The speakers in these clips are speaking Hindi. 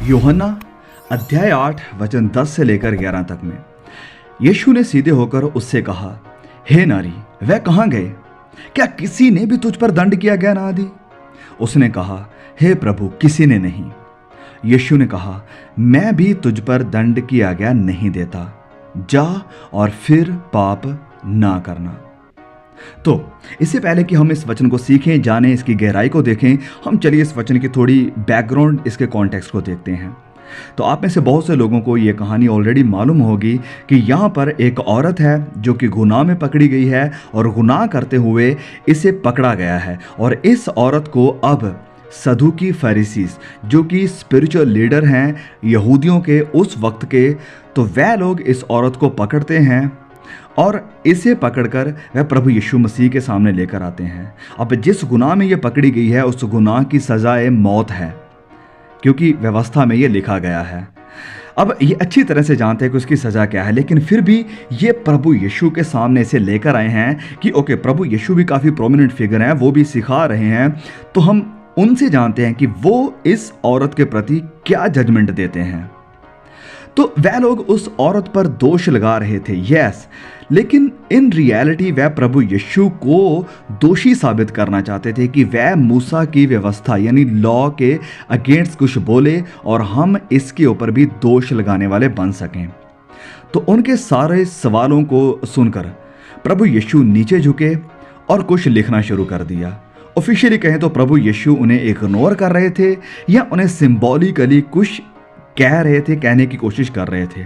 यूहन्ना अध्याय 8 वचन 10 से लेकर 11 तक में यीशु ने सीधे होकर उससे कहा, हे नारी, वह कहाँ गए? क्या किसी ने भी तुझ पर दंड किया गया ना आदि? उसने कहा, हे प्रभु, किसी ने नहीं। यीशु ने कहा, मैं भी तुझ पर दंड किया गया नहीं देता, जा और फिर पाप ना करना। तो इससे पहले कि हम इस वचन को सीखें, जानें, इसकी गहराई को देखें, हम चलिए इस वचन की थोड़ी बैकग्राउंड, इसके कॉन्टेक्स्ट को देखते हैं। तो आप में से बहुत से लोगों को ये कहानी ऑलरेडी मालूम होगी कि यहाँ पर एक औरत है जो कि गुनाह में पकड़ी गई है और गुनाह करते हुए इसे पकड़ा गया है। और इस औरत को अब सदूकी फरीसीस, जो कि स्पिरिचुअल लीडर हैं यहूदियों के उस वक्त के, तो वह लोग इस औरत को पकड़ते हैं और इसे पकड़कर वह प्रभु यीशु मसीह के सामने लेकर आते हैं। अब जिस गुनाह में ये पकड़ी गई है उस गुनाह की सजाए मौत है, क्योंकि व्यवस्था में ये लिखा गया है। अब ये अच्छी तरह से जानते हैं कि उसकी सज़ा क्या है, लेकिन फिर भी ये प्रभु यीशु के सामने इसे लेकर आए हैं कि ओके, प्रभु यीशु भी काफ़ी प्रोमिनेंट फिगर हैं, वो भी सिखा रहे हैं, तो हम उनसे जानते हैं कि वो इस औरत के प्रति क्या जजमेंट देते हैं। तो वह लोग उस औरत पर दोष लगा रहे थे, यस, लेकिन इन रियलिटी वह प्रभु यीशु को दोषी साबित करना चाहते थे कि वह मूसा की व्यवस्था यानी लॉ के अगेंस्ट कुछ बोले और हम इसके ऊपर भी दोष लगाने वाले बन सकें। तो उनके सारे सवालों को सुनकर प्रभु यीशु नीचे झुके और कुछ लिखना शुरू कर दिया। ऑफिशियली कहें तो प्रभु यीशु उन्हें इग्नोर कर रहे थे या उन्हें सिंबॉलिकली कुछ कह रहे थे, कहने की कोशिश कर रहे थे।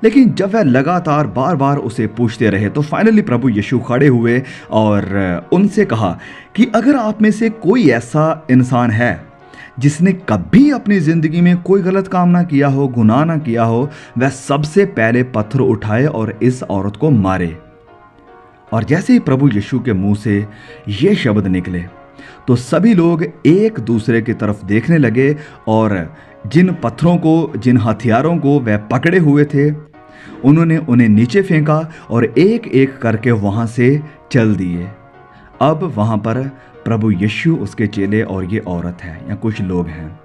लेकिन जब वह लगातार बार बार उसे पूछते रहे तो फाइनली प्रभु यीशु खड़े हुए और उनसे कहा कि अगर आप में से कोई ऐसा इंसान है जिसने कभी अपनी ज़िंदगी में कोई गलत काम ना किया हो, गुनाह ना किया हो, वह सबसे पहले पत्थर उठाए और इस औरत को मारे। और जैसे ही प्रभु यीशु के मुंह से ये शब्द निकले तो सभी लोग एक दूसरे की तरफ देखने लगे और जिन पत्थरों को, जिन हथियारों को वह पकड़े हुए थे, उन्होंने उन्हें नीचे फेंका और एक एक करके वहां से चल दिए। अब वहां पर प्रभु यीशु, उसके चेले और ये औरत है या कुछ लोग हैं।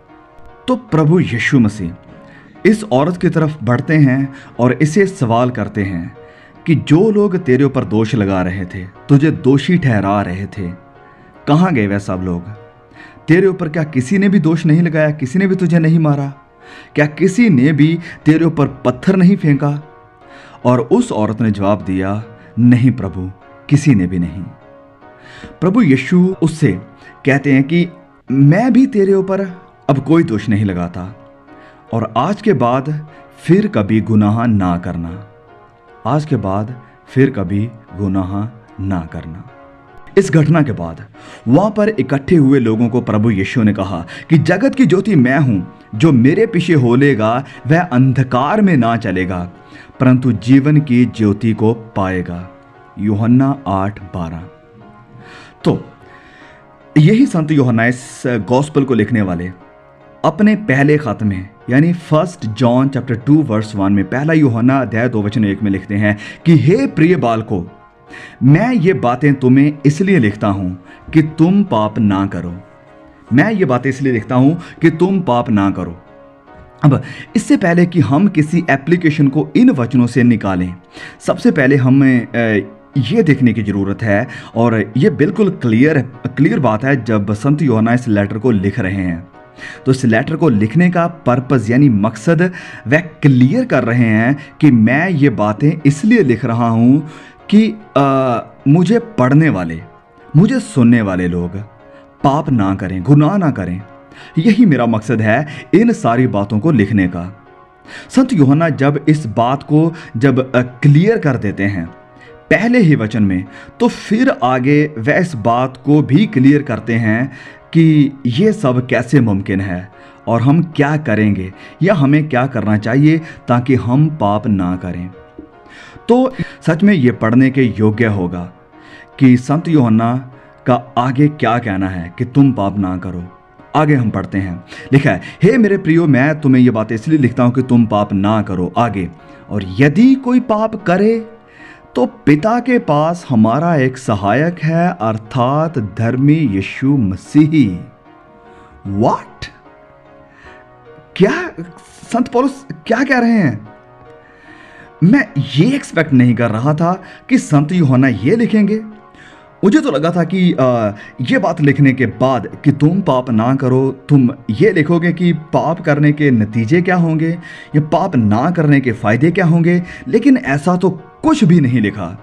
तो प्रभु यीशु मसीह इस औरत की तरफ बढ़ते हैं और इसे सवाल करते हैं कि जो लोग तेरे ऊपर दोष लगा रहे थे, तुझे दोषी ठहरा रहे थे, कहाँ गए वह सब लोग? तेरे ऊपर क्या किसी ने भी दोष नहीं लगाया? किसी ने भी तुझे नहीं मारा? क्या किसी ने भी तेरे ऊपर पत्थर नहीं फेंका? और उस औरत ने जवाब दिया, नहीं प्रभु, किसी ने भी नहीं। प्रभु यीशु उससे कहते हैं कि मैं भी तेरे ऊपर अब कोई दोष नहीं लगाता और आज के बाद फिर कभी गुनाह ना करना। आज के बाद फिर कभी गुनाह ना करना। इस घटना के बाद वहां पर इकट्ठे हुए लोगों को प्रभु यीशु ने कहा कि जगत की ज्योति मैं हूं, जो मेरे पीछे होलेगा वह अंधकार में ना चलेगा परंतु जीवन की ज्योति को पाएगा। यूहन्ना 8:12। तो यही संत यूहन्ना, इस गॉस्पेल को लिखने वाले, अपने पहले खत में यानी 1 जॉन चैप्टर 2 वर्स 1 में, पहला यूहन्ना अध्याय 2 वचन 1 में लिखते हैं कि हे प्रिय बालकों, मैं ये बातें तुम्हें इसलिए लिखता हूं कि तुम पाप ना करो। मैं ये बातें इसलिए लिखता हूं कि तुम पाप ना करो। अब इससे पहले कि हम किसी एप्लीकेशन को इन वचनों से निकालें, सबसे पहले हमें ये देखने की ज़रूरत है, और ये बिल्कुल क्लियर बात है जब संत यूहन्ना इस लेटर को लिख रहे हैं, तो इस लेटर को लिखने का पर्पस यानी मकसद वह क्लियर कर रहे हैं कि मैं ये बातें इसलिए लिख रहा हूं कि मुझे पढ़ने वाले, मुझे सुनने वाले लोग पाप ना करें, गुनाह ना करें। यही मेरा मकसद है इन सारी बातों को लिखने का। संत यूहन्ना जब इस बात को क्लियर कर देते हैं पहले ही वचन में, तो फिर आगे वह इस बात को भी क्लियर करते हैं कि ये सब कैसे मुमकिन है और हम क्या करेंगे या हमें क्या करना चाहिए ताकि हम पाप ना करें। तो सच में ये पढ़ने के योग्य होगा कि संत यूहन्ना का आगे क्या कहना है कि तुम पाप ना करो। आगे हम पढ़ते हैं, लिखा है, हे मेरे प्रियो, मैं तुम्हें ये बातें इसलिए लिखता हूं कि तुम पाप ना करो। आगे, और यदि कोई पाप करे तो पिता के पास हमारा एक सहायक है, अर्थात धर्मी यीशु मसीह। व्हाट? क्या संत पौलुस क्या कह रहे हैं? मैं ये एक्सपेक्ट नहीं कर रहा था कि संत यूहन्ना ये लिखेंगे। मुझे तो लगा था कि ये बात लिखने के बाद कि तुम पाप ना करो, तुम ये लिखोगे कि पाप करने के नतीजे क्या होंगे या पाप ना करने के फायदे क्या होंगे, लेकिन ऐसा तो कुछ भी नहीं लिखा।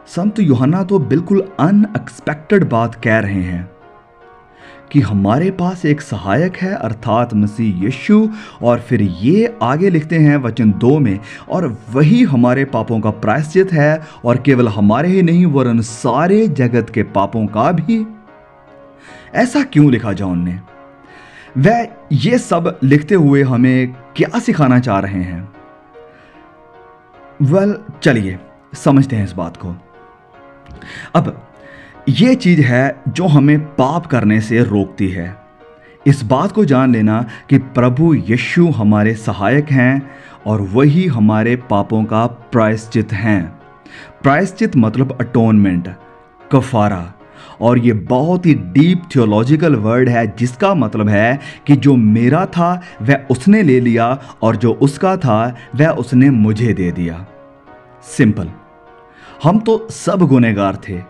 संत यूहन्ना तो बिल्कुल अनएक्सपेक्टेड बात कह रहे हैं कि हमारे पास एक सहायक है अर्थात मसीह यीशु, और फिर ये आगे लिखते हैं वचन 2 में, और वही हमारे पापों का प्रायश्चित है, और केवल हमारे ही नहीं वरन सारे जगत के पापों का भी। ऐसा क्यों लिखा जॉन ने? वह ये सब लिखते हुए हमें क्या सिखाना चाह रहे हैं? चलिए समझते हैं इस बात को। अब ये चीज है जो हमें पाप करने से रोकती है। इस बात को जान लेना कि प्रभु यीशु हमारे सहायक हैं और वही हमारे पापों का प्रायश्चित हैं। प्रायश्चित मतलब अटोनमेंट, कफारा, और ये बहुत ही डीप थियोलॉजिकल वर्ड है जिसका मतलब है कि जो मेरा था वह उसने ले लिया और जो उसका था वह उसने मुझे दे दिया। सिंपल। हम तो सब गुनहगार थे।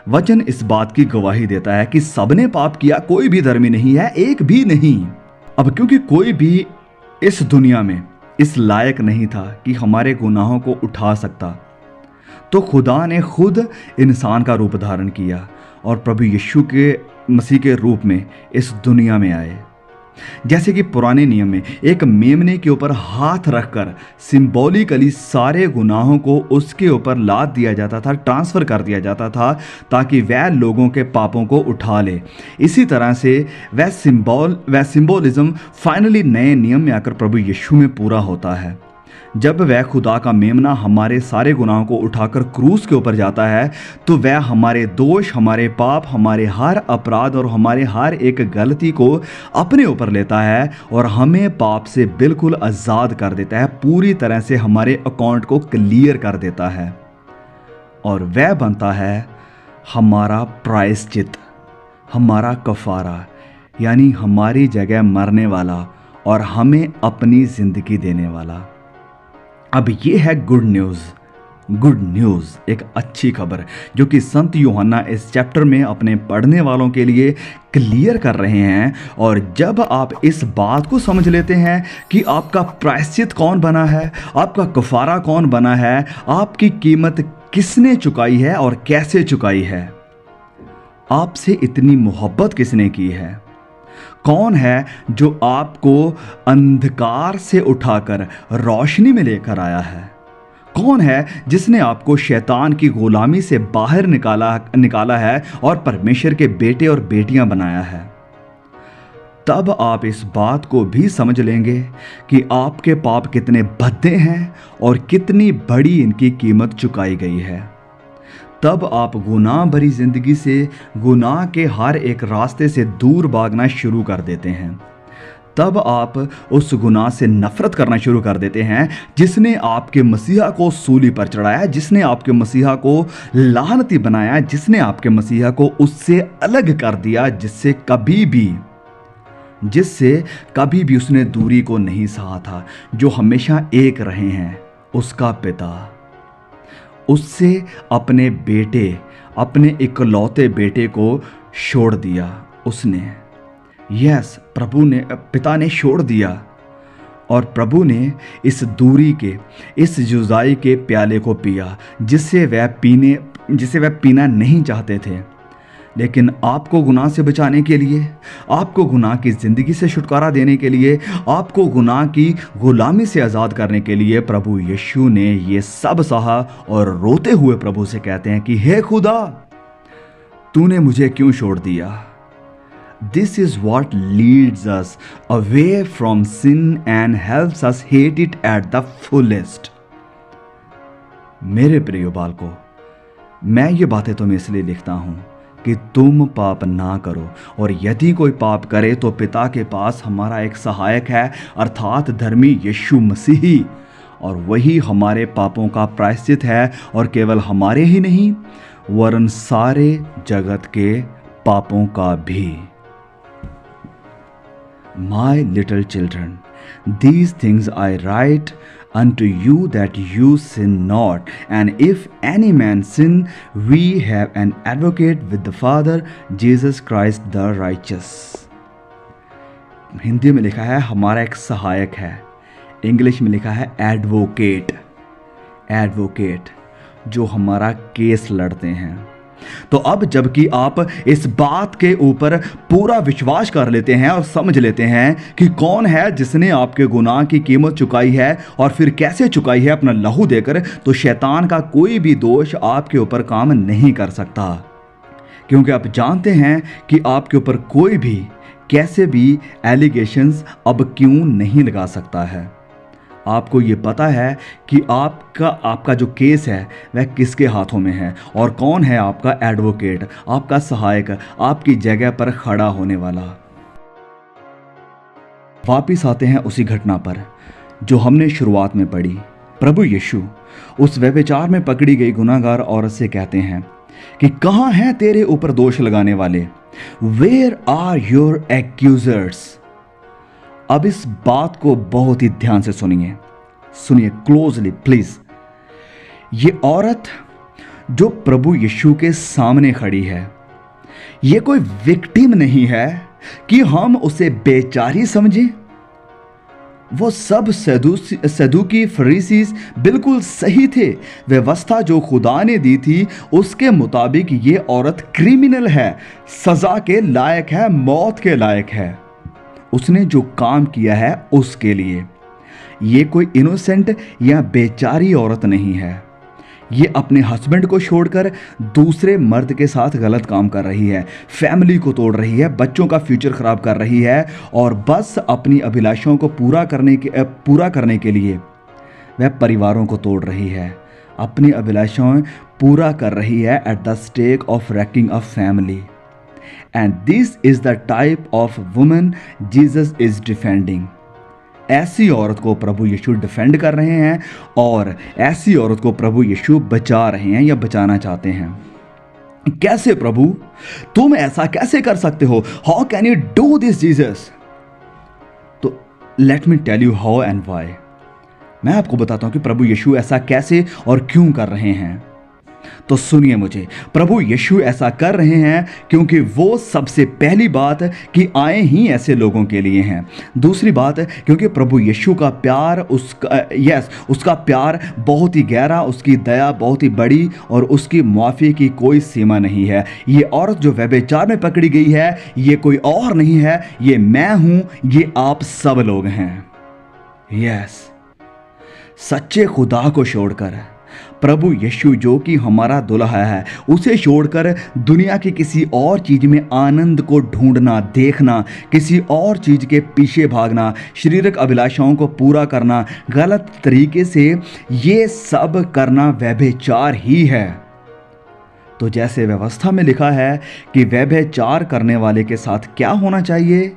वचन इस बात की गवाही देता है कि सबने पाप किया, कोई भी धर्मी नहीं है, एक भी नहीं। अब क्योंकि कोई भी इस दुनिया में इस लायक नहीं था कि हमारे गुनाहों को उठा सकता, तो खुदा ने खुद इंसान का रूप धारण किया और प्रभु यीशु के मसीह के रूप में इस दुनिया में आए। जैसे कि पुराने नियम में एक मेमने के ऊपर हाथ रखकर सिंबॉलिकली सारे गुनाहों को उसके ऊपर लाद दिया जाता था, ट्रांसफर कर दिया जाता था, ताकि वह लोगों के पापों को उठा ले। इसी तरह से वह सिंबोलिज्म फाइनली नए नियम में आकर प्रभु यीशु में पूरा होता है। जब वह खुदा का मेमना हमारे सारे गुनाहों को उठाकर क्रूस के ऊपर जाता है, तो वह हमारे दोष, हमारे पाप, हमारे हर अपराध और हमारे हर एक गलती को अपने ऊपर लेता है और हमें पाप से बिल्कुल आज़ाद कर देता है, पूरी तरह से हमारे अकाउंट को क्लियर कर देता है। और वह बनता है हमारा प्रायश्चित, हमारा कफारा, यानी हमारी जगह मरने वाला और हमें अपनी ज़िंदगी देने वाला। अब ये है गुड न्यूज़, एक अच्छी खबर जो कि संत यूहन्ना इस चैप्टर में अपने पढ़ने वालों के लिए क्लियर कर रहे हैं। और जब आप इस बात को समझ लेते हैं कि आपका प्रायश्चित कौन बना है, आपका कफारा कौन बना है, आपकी कीमत किसने चुकाई है और कैसे चुकाई है, आपसे इतनी मोहब्बत किसने की है, कौन है जो आपको अंधकार से उठाकर रोशनी में लेकर आया है, कौन है जिसने आपको शैतान की गुलामी से बाहर निकाला है और परमेश्वर के बेटे और बेटियां बनाया है। तब आप इस बात को भी समझ लेंगे कि आपके पाप कितने भद्दे हैं और कितनी बड़ी इनकी कीमत चुकाई गई है। तब आप गुनाह भरी जिंदगी से, गुनाह के हर एक रास्ते से दूर भागना शुरू कर देते हैं। तब आप उस गुनाह से नफरत करना शुरू कर देते हैं जिसने आपके मसीहा को सूली पर चढ़ाया, जिसने आपके मसीहा को लानती बनाया, जिसने आपके मसीहा को उससे अलग कर दिया, जिससे कभी भी उसने दूरी को नहीं सहा था, जो हमेशा एक रहे हैं, उसका पिता। उससे अपने अपने इकलौते बेटे को छोड़ दिया उसने। यस, पिता ने छोड़ दिया और प्रभु ने इस दूरी के, इस जुदाई के प्याले को पिया जिसे वह पीना नहीं चाहते थे। लेकिन आपको गुनाह से बचाने के लिए, आपको गुनाह की ज़िंदगी से छुटकारा देने के लिए, आपको गुनाह की गुलामी से आज़ाद करने के लिए प्रभु यीशु ने ये सब सहा और रोते हुए प्रभु से कहते हैं कि हे खुदा, तूने मुझे क्यों छोड़ दिया। This is what leads us away from sin and helps us hate it at the fullest. मेरे प्रिय बालकों, मैं ये बातें तुम्हें इसलिए लिखता हूँ कि तुम पाप ना करो, और यदि कोई पाप करे तो पिता के पास हमारा एक सहायक है अर्थात धर्मी यीशु मसीह, और वही हमारे पापों का प्रायश्चित है, और केवल हमारे ही नहीं वरन सारे जगत के पापों का भी। My little children, these things I write unto you that you sin not. And if any man sin, we have an advocate with the Father, Jesus Christ the righteous. Hindi में लिखा है हमारा एक सहायक है, इंग्लिश में लिखा है एडवोकेट। एडवोकेट जो हमारा केस लड़ते हैं। तो अब जबकि आप इस बात के ऊपर पूरा विश्वास कर लेते हैं और समझ लेते हैं कि कौन है जिसने आपके गुनाह की कीमत चुकाई है और फिर कैसे चुकाई है अपना लहू देकर, तो शैतान का कोई भी दोष आपके ऊपर काम नहीं कर सकता, क्योंकि आप जानते हैं कि आपके ऊपर कोई भी कैसे भी एलिगेशंस अब क्यों नहीं लगा सकता है। आपको ये पता है कि आपका जो केस है वह किसके हाथों में है और कौन है आपका एडवोकेट, आपका सहायक, आपकी जगह पर खड़ा होने वाला। वापिस आते हैं उसी घटना पर जो हमने शुरुआत में पढ़ी। प्रभु यीशु उस व्यभिचार में पकड़ी गई गुनाहगार औरत से कहते हैं कि कहाँ हैं तेरे ऊपर दोष लगाने वाले? Where are your accusers? अब इस बात को बहुत ही ध्यान से सुनिए क्लोजली प्लीज। ये औरत जो प्रभु यीशु के सामने खड़ी है, ये कोई विक्टिम नहीं है कि हम उसे बेचारी समझें। वो सब सदूकी फरीसीस बिल्कुल सही थे। व्यवस्था जो खुदा ने दी थी उसके मुताबिक ये औरत क्रिमिनल है, सजा के लायक है, मौत के लायक है। उसने जो काम किया है उसके लिए ये कोई इनोसेंट या बेचारी औरत नहीं है। ये अपने हस्बैंड को छोड़कर दूसरे मर्द के साथ गलत काम कर रही है, फैमिली को तोड़ रही है, बच्चों का फ्यूचर खराब कर रही है और बस अपनी अभिलाषाओं को पूरा करने के लिए वह परिवारों को तोड़ रही है, अपनी अभिलाषाएं पूरा कर रही है at the stake of wrecking a family. And this is the type of woman Jesus is defending. ऐसी औरत को प्रभु यीशु डिफेंड कर रहे हैं और ऐसी औरत को प्रभु यीशु बचा रहे हैं या बचाना चाहते हैं। कैसे प्रभु, तुम ऐसा कैसे कर सकते हो? How can you do this Jesus? तो let me tell you how and why. मैं आपको बताता हूं कि प्रभु यीशु ऐसा कैसे और क्यों कर रहे हैं। तो सुनिए मुझे, प्रभु यीशु ऐसा कर रहे हैं क्योंकि वो सबसे पहली बात कि आए ही ऐसे लोगों के लिए हैं। दूसरी बात क्योंकि प्रभु यीशु का प्यार उसका प्यार बहुत ही गहरा, उसकी दया बहुत ही बड़ी और उसकी माफ़ी की कोई सीमा नहीं है। ये औरत जो व्यभिचार में पकड़ी गई है ये कोई और नहीं है, ये मैं हूं, ये आप सब लोग हैं। सच्चे खुदा को छोड़कर प्रभु यीशु जो कि हमारा दुल्हा है उसे छोड़कर दुनिया की किसी और चीज़ में आनंद को ढूंढना, देखना, किसी और चीज़ के पीछे भागना, शारीरिक अभिलाषाओं को पूरा करना, गलत तरीके से ये सब करना व्यभिचार ही है। तो जैसे व्यवस्था में लिखा है कि व्यभिचार करने वाले के साथ क्या होना चाहिए,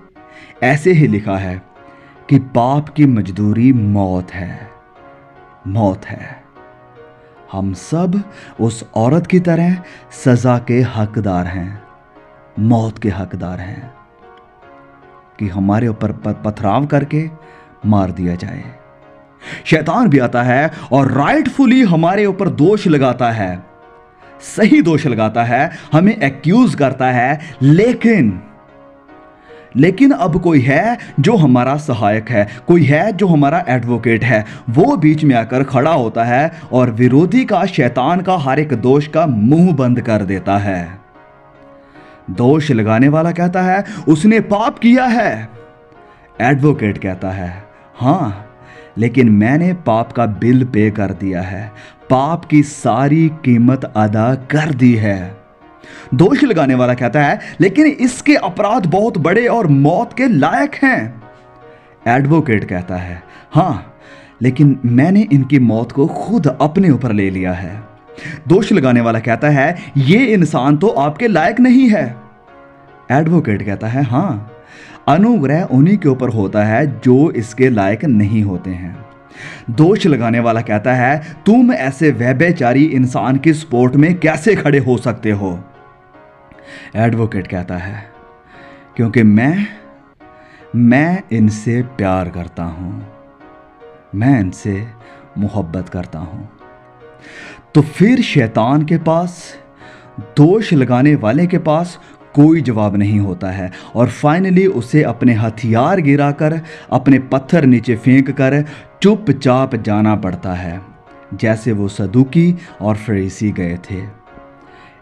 ऐसे ही लिखा है कि पाप की मजदूरी मौत है। हम सब उस औरत की तरह सजा के हकदार हैं, मौत के हकदार हैं कि हमारे ऊपर पथराव करके मार दिया जाए। शैतान भी आता है और राइटफुली हमारे ऊपर दोष लगाता है, सही दोष लगाता है, हमें एक्यूज करता है। लेकिन अब कोई है जो हमारा सहायक है, कोई है जो हमारा एडवोकेट है। वो बीच में आकर खड़ा होता है और विरोधी का, शैतान का हर एक दोष का मुंह बंद कर देता है। दोष लगाने वाला कहता है उसने पाप किया है, एडवोकेट कहता है हां, लेकिन मैंने पाप का बिल पे कर दिया है, पाप की सारी कीमत अदा कर दी है। दोष लगाने वाला कहता है लेकिन इसके अपराध बहुत बड़े और मौत के लायक हैं। एडवोकेट कहता है हां, लेकिन मैंने इनकी मौत को खुद अपने ऊपर ले लिया है। दोष लगाने वाला कहता है ये इंसान तो आपके लायक नहीं है। एडवोकेट कहता है हां, अनुग्रह उन्हीं के ऊपर होता है जो इसके लायक नहीं होते हैं। दोष लगाने वाला कहता है तुम ऐसे व्यभिचारी इंसान की सपोर्ट में कैसे खड़े हो सकते हो। एडवोकेट कहता है क्योंकि मैं इनसे प्यार करता हूँ, मैं इनसे मोहब्बत करता हूँ। तो फिर शैतान के पास, दोष लगाने वाले के पास कोई जवाब नहीं होता है और फाइनली उसे अपने हथियार गिराकर, अपने पत्थर नीचे फेंक कर चुपचाप जाना पड़ता है, जैसे वो सदूकी और फरीसी गए थे।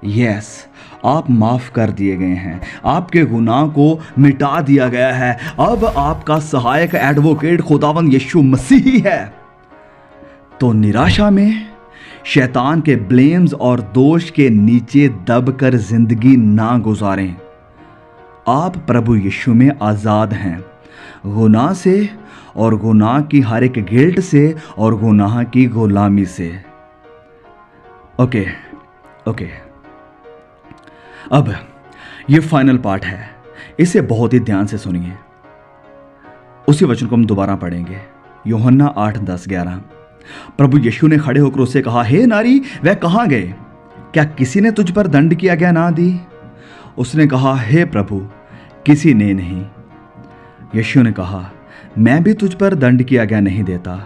यस, आप माफ़ कर दिए गए हैं, आपके गुनाह को मिटा दिया गया है। अब आपका सहायक एडवोकेट खुदावंद यीशु मसीह ही है। तो निराशा में, शैतान के ब्लेम्स और दोष के नीचे दबकर जिंदगी ना गुजारें। आप प्रभु यीशु में आज़ाद हैं, गुनाह से और गुनाह की हर एक गिल्ट से और गुनाह की गुलामी से। ओके, अब ये फाइनल पार्ट है, इसे बहुत ही ध्यान से सुनिए। उसी वचन को हम दोबारा पढ़ेंगे, यूहन्ना 8:10-11। प्रभु यीशु ने खड़े होकर उससे कहा, हे नारी, वह कहाँ गए? क्या किसी ने तुझ पर दंड की आज्ञा ना दी? उसने कहा, हे प्रभु, किसी ने नहीं। यीशु ने कहा, मैं भी तुझ पर दंड की आज्ञा नहीं देता।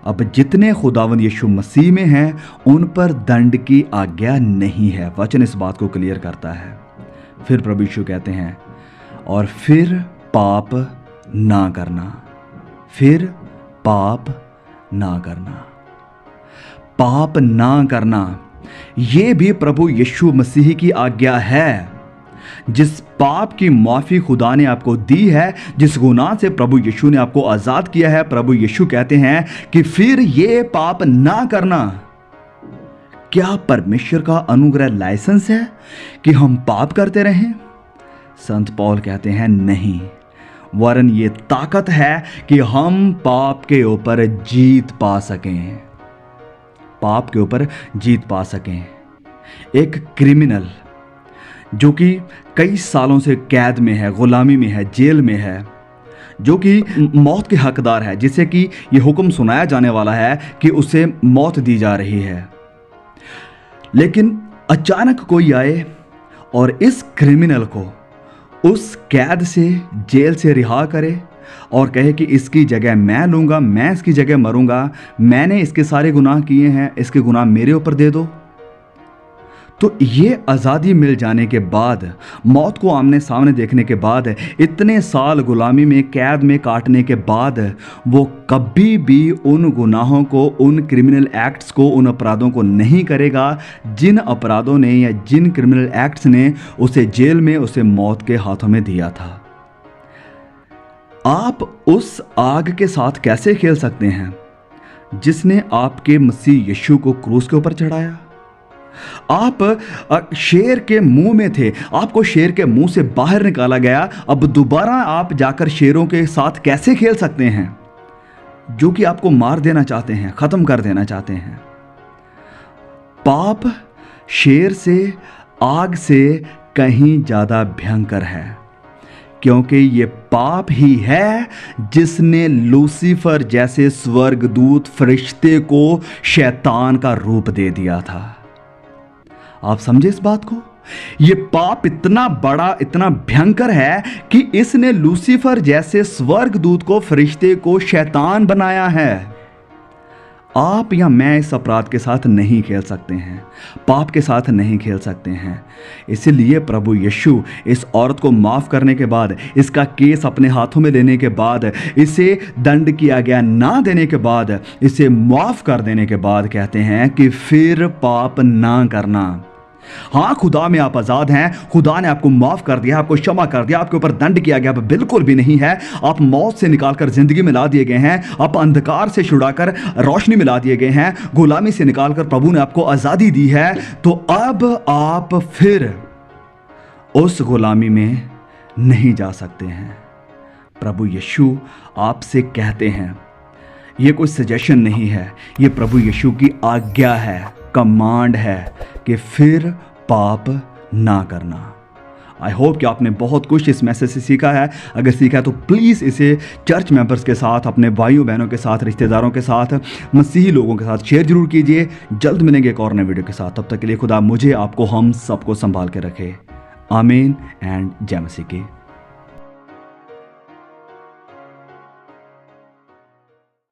अब जितने खुदावंद यीशु मसीह में हैं, उन पर दंड की आज्ञा नहीं है। वचन इस बात को क्लियर करता है। फिर प्रभु यीशु कहते हैं, और फिर पाप ना करना, फिर पाप ना करना, पाप ना करना, ये भी प्रभु यीशु मसीह की आज्ञा है। जिस पाप की माफ़ी खुदा ने आपको दी है, जिस गुनाह से प्रभु यीशु ने आपको आज़ाद किया है, प्रभु यीशु कहते हैं कि फिर ये पाप ना करना। क्या परमेश्वर का अनुग्रह लाइसेंस है कि हम पाप करते रहें? संत पौल कहते हैं नहीं, वरन ये ताकत है कि हम पाप के ऊपर जीत पा सकें, पाप के ऊपर जीत पा सकें। एक क्रिमिनल जो कि कई सालों से कैद में है, गुलामी में है, जेल में है, जो कि मौत के हकदार है, जिसे कि ये हुक्म सुनाया जाने वाला है कि उसे मौत दी जा रही है, लेकिन अचानक कोई आए और इस क्रिमिनल को उस कैद से, जेल से रिहा करे और कहे कि इसकी जगह मैं लूँगा, मैं इसकी जगह मरूंगा, मैंने इसके सारे गुनाह किए हैं, इसके गुनाह मेरे ऊपर दे दो। तो ये आज़ादी मिल जाने के बाद, मौत को आमने सामने देखने के बाद, इतने साल गुलामी में, कैद में काटने के बाद, वो कभी भी उन गुनाहों को, उन क्रिमिनल एक्ट्स को, उन अपराधों को नहीं करेगा जिन अपराधों ने या जिन क्रिमिनल एक्ट्स ने उसे जेल में, उसे मौत के हाथों में दिया था। आप उस आग के साथ कैसे खेल सकते हैं जिसने आपके मसीह यीशु को क्रूस के ऊपर चढ़ाया? आप शेर के मुंह में थे, आपको शेर के मुंह से बाहर निकाला गया, अब दोबारा आप जाकर शेरों के साथ कैसे खेल सकते हैं जो कि आपको मार देना चाहते हैं, खत्म कर देना चाहते हैं? पाप शेर से, आग से कहीं ज्यादा भयंकर है, क्योंकि ये पाप ही है जिसने लूसीफर जैसे स्वर्गदूत फरिश्ते को शैतान का रूप दे दिया था। आप समझे इस बात को? ये पाप इतना बड़ा, इतना भयंकर है कि इसने लूसीफर जैसे स्वर्गदूत को, फरिश्ते को शैतान बनाया है। आप या मैं इस अपराध के साथ नहीं खेल सकते हैं, पाप के साथ नहीं खेल सकते हैं। इसलिए प्रभु यीशु इस औरत को माफ़ करने के बाद, इसका केस अपने हाथों में लेने के बाद, इसे दंड की आज्ञा ना देने के बाद, इसे माफ़ कर देने के बाद कहते हैं कि फिर पाप ना करना। हाँ, खुदा में आप आज़ाद हैं, खुदा ने आपको माफ़ कर दिया, आपको क्षमा कर दिया, आपके ऊपर दंड किया गया बिल्कुल भी नहीं है। आप मौत से निकालकर ज़िंदगी में ला दिए गए हैं, आप अंधकार से छुड़ाकर रोशनी में ला दिए गए हैं, गुलामी से निकालकर प्रभु ने आपको आज़ादी दी है। तो अब आप फिर उस गुलामी में नहीं जा सकते हैं। प्रभु यीशु आपसे कहते हैं, ये कोई सजेशन नहीं है, ये प्रभु यीशु की आज्ञा है, कमांड है कि फिर पाप ना करना। आई होप कि आपने बहुत कुछ इस मैसेज से सीखा है। अगर सीखा है तो प्लीज़ इसे चर्च मेंबर्स के साथ, अपने भाइयों बहनों के साथ, रिश्तेदारों के साथ, मसीही लोगों के साथ शेयर जरूर कीजिए। जल्द मिलेंगे एक और नए वीडियो के साथ। तब तक के लिए खुदा मुझे, आपको, हम सबको संभाल के रखे। आमीन एंड जय मसीह की।